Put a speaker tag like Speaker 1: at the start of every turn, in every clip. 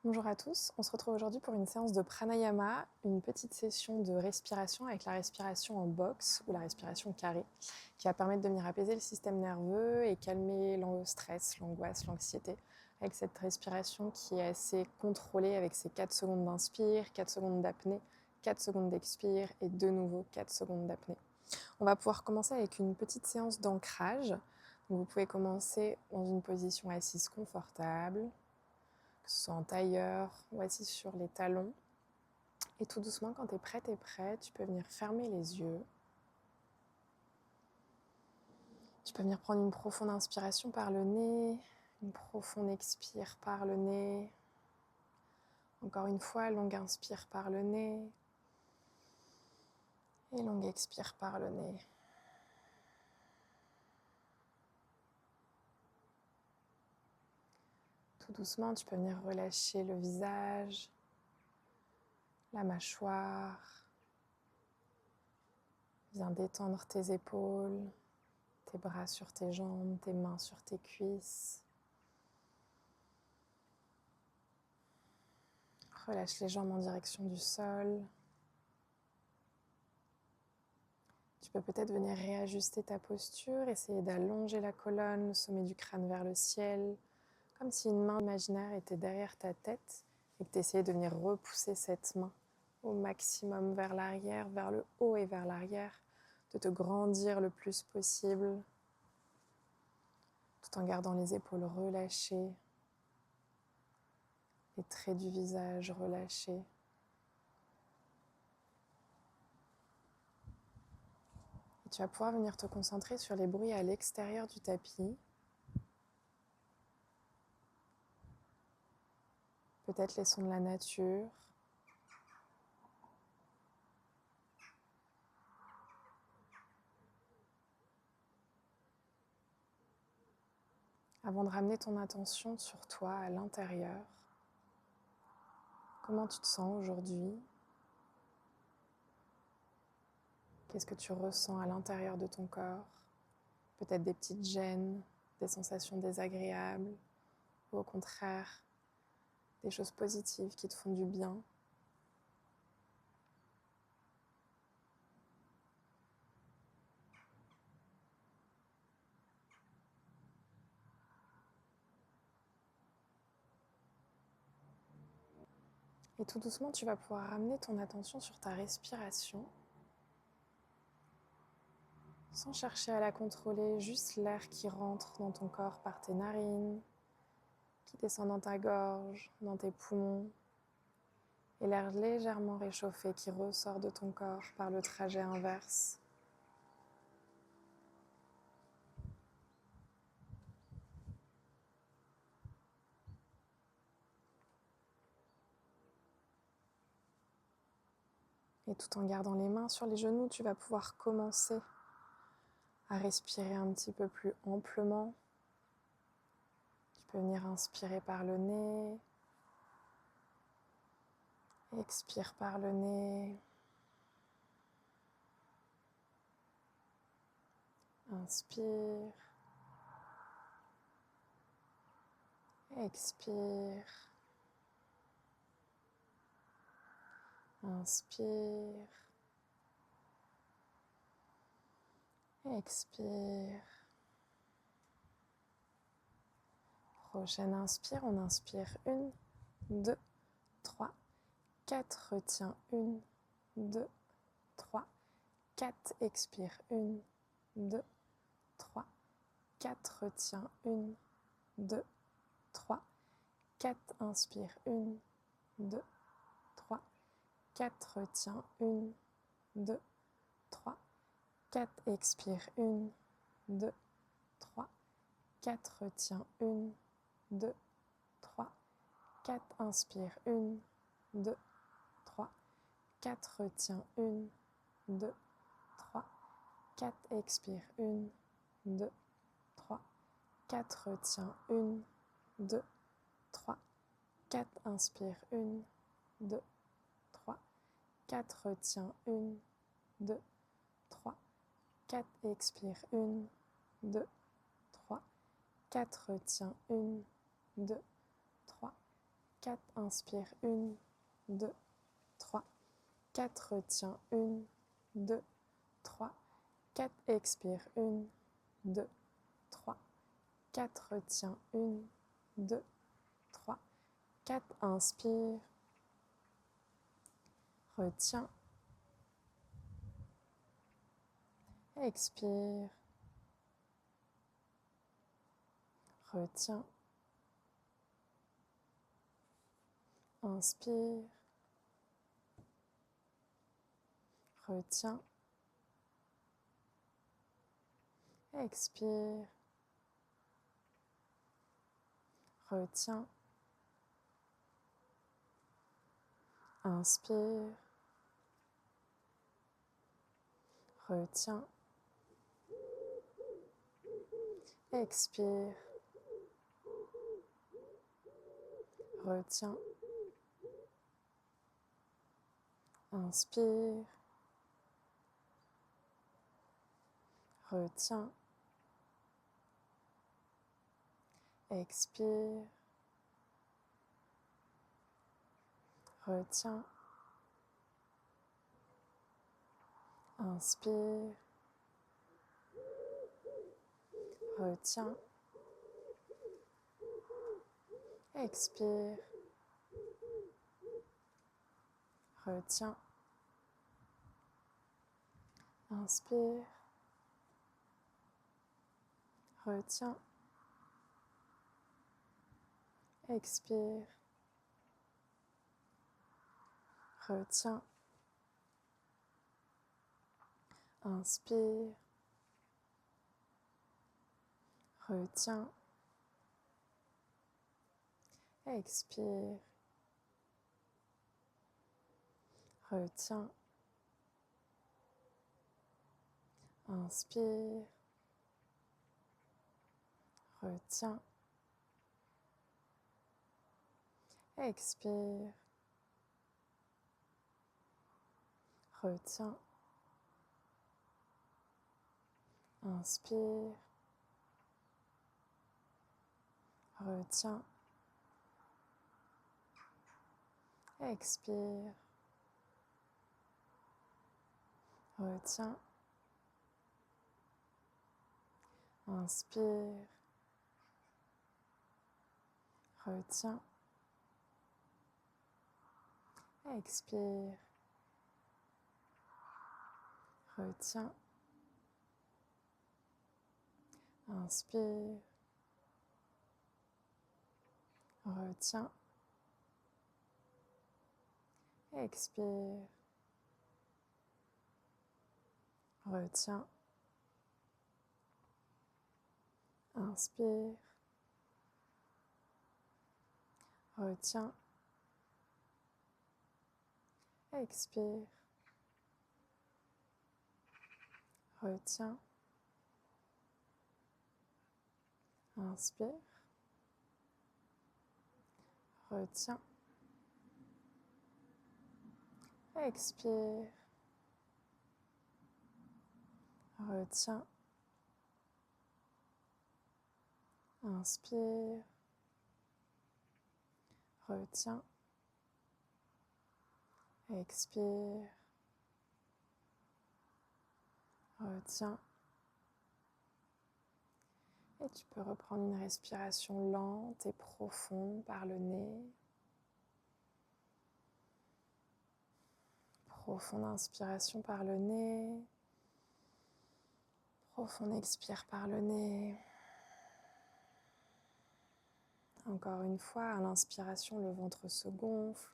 Speaker 1: Bonjour à tous, on se retrouve aujourd'hui pour une séance de pranayama, une petite session de respiration avec la respiration en box ou la respiration carrée qui va permettre de venir apaiser le système nerveux et calmer le stress, l'angoisse, l'anxiété avec cette respiration qui est assez contrôlée avec ces 4 secondes d'inspire, 4 secondes d'apnée, 4 secondes d'expire et de nouveau 4 secondes d'apnée. On va pouvoir commencer avec une petite séance d'ancrage. Vous pouvez commencer dans une position assise confortable, que ce soit en tailleur ou assis sur les talons. Et tout doucement, quand tu es prête et prêt, tu peux venir fermer les yeux. Tu peux venir prendre une profonde inspiration par le nez, une profonde expire par le nez. Encore une fois, longue inspire par le nez et longue expire par le nez. Tout doucement, tu peux venir relâcher le visage, la mâchoire. Viens détendre tes épaules, tes bras sur tes jambes, tes mains sur tes cuisses. Relâche les jambes en direction du sol. Tu peux peut-être venir réajuster ta posture, essayer d'allonger la colonne, le sommet du crâne vers le ciel, comme si une main imaginaire était derrière ta tête et que tu essayais de venir repousser cette main au maximum vers l'arrière, vers le haut et vers l'arrière, de te grandir le plus possible, tout en gardant les épaules relâchées, les traits du visage relâchés. Et tu vas pouvoir venir te concentrer sur les bruits à l'extérieur du tapis. Peut-être les sons de la nature. Avant de ramener ton attention sur toi à l'intérieur. Comment tu te sens aujourd'hui? Qu'est-ce que tu ressens à l'intérieur de ton corps? Peut-être des petites gênes, des sensations désagréables, ou au contraire, des choses positives qui te font du bien. Et tout doucement, tu vas pouvoir ramener ton attention sur ta respiration, sans chercher à la contrôler, juste l'air qui rentre dans ton corps par tes narines, qui descend dans ta gorge, dans tes poumons, et l'air légèrement réchauffé qui ressort de ton corps par le trajet inverse. Et tout en gardant les mains sur les genoux, tu vas pouvoir commencer à respirer un petit peu plus amplement. Tu peux venir inspirer par le nez, expire par le nez, inspire, expire, inspire, expire. Prochaine inspire, on inspire 1, 2, 3, 4, retiens 1, 2, 3, 4, expire 1, 2, 3, 4, retiens 1, 2, 3, 4, inspire 1, 2, 3, 4, retiens 1, 2, 3, 4, expire 1, 2, 3, 4, retiens 1, 2, 3, 4, inspire 1, 2, 3, 4, retiens 1, 2, 3, 4, expire 1, 2, 3, 4, retiens 1, 2, 3, 4, inspire 1, 2, 3, 4, retiens 1, 2, 3, 4, expire 1, 2, 3, 4, retiens 1, 2, 3, 4, inspire, 1, 2, 3, 4, retiens, 1, 2, 3, 4, expire, 1, 2, 3, 4, retiens, 1, 2, 3, 4, inspire, retiens, expire, retiens, inspire, retiens, expire, retiens, inspire, retiens, expire, retiens, inspire, retiens, expire, retiens, inspire, retiens, expire, retiens, inspire, retiens, expire, retiens, inspire, retiens, expire, retiens, inspire, retiens, expire, retiens, inspire, retiens, expire, retiens, inspire, retiens, expire, retiens, inspire, retiens, expire, retiens, inspire, retiens, expire, retiens, inspire, retiens, expire, retiens, inspire, retiens, expire, retiens. Et tu peux reprendre une respiration lente et profonde par le nez. Profonde inspiration par le nez. Profonde expire par le nez. Encore une fois, à l'inspiration, le ventre se gonfle,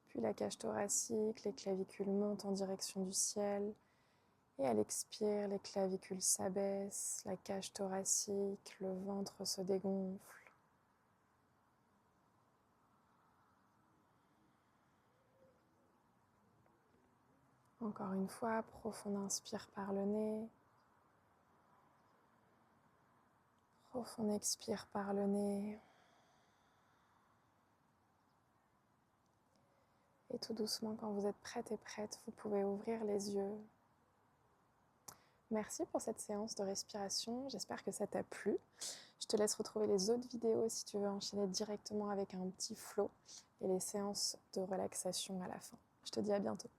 Speaker 1: puis la cage thoracique, les clavicules montent en direction du ciel. Et à l'expire, les clavicules s'abaissent, la cage thoracique, le ventre se dégonfle. Encore une fois, profonde inspire par le nez. Profonde expire par le nez. Et tout doucement, quand vous êtes prête et prête, vous pouvez ouvrir les yeux. Merci pour cette séance de respiration, j'espère que ça t'a plu. Je te laisse retrouver les autres vidéos si tu veux enchaîner directement avec un petit flow et les séances de relaxation à la fin. Je te dis à bientôt.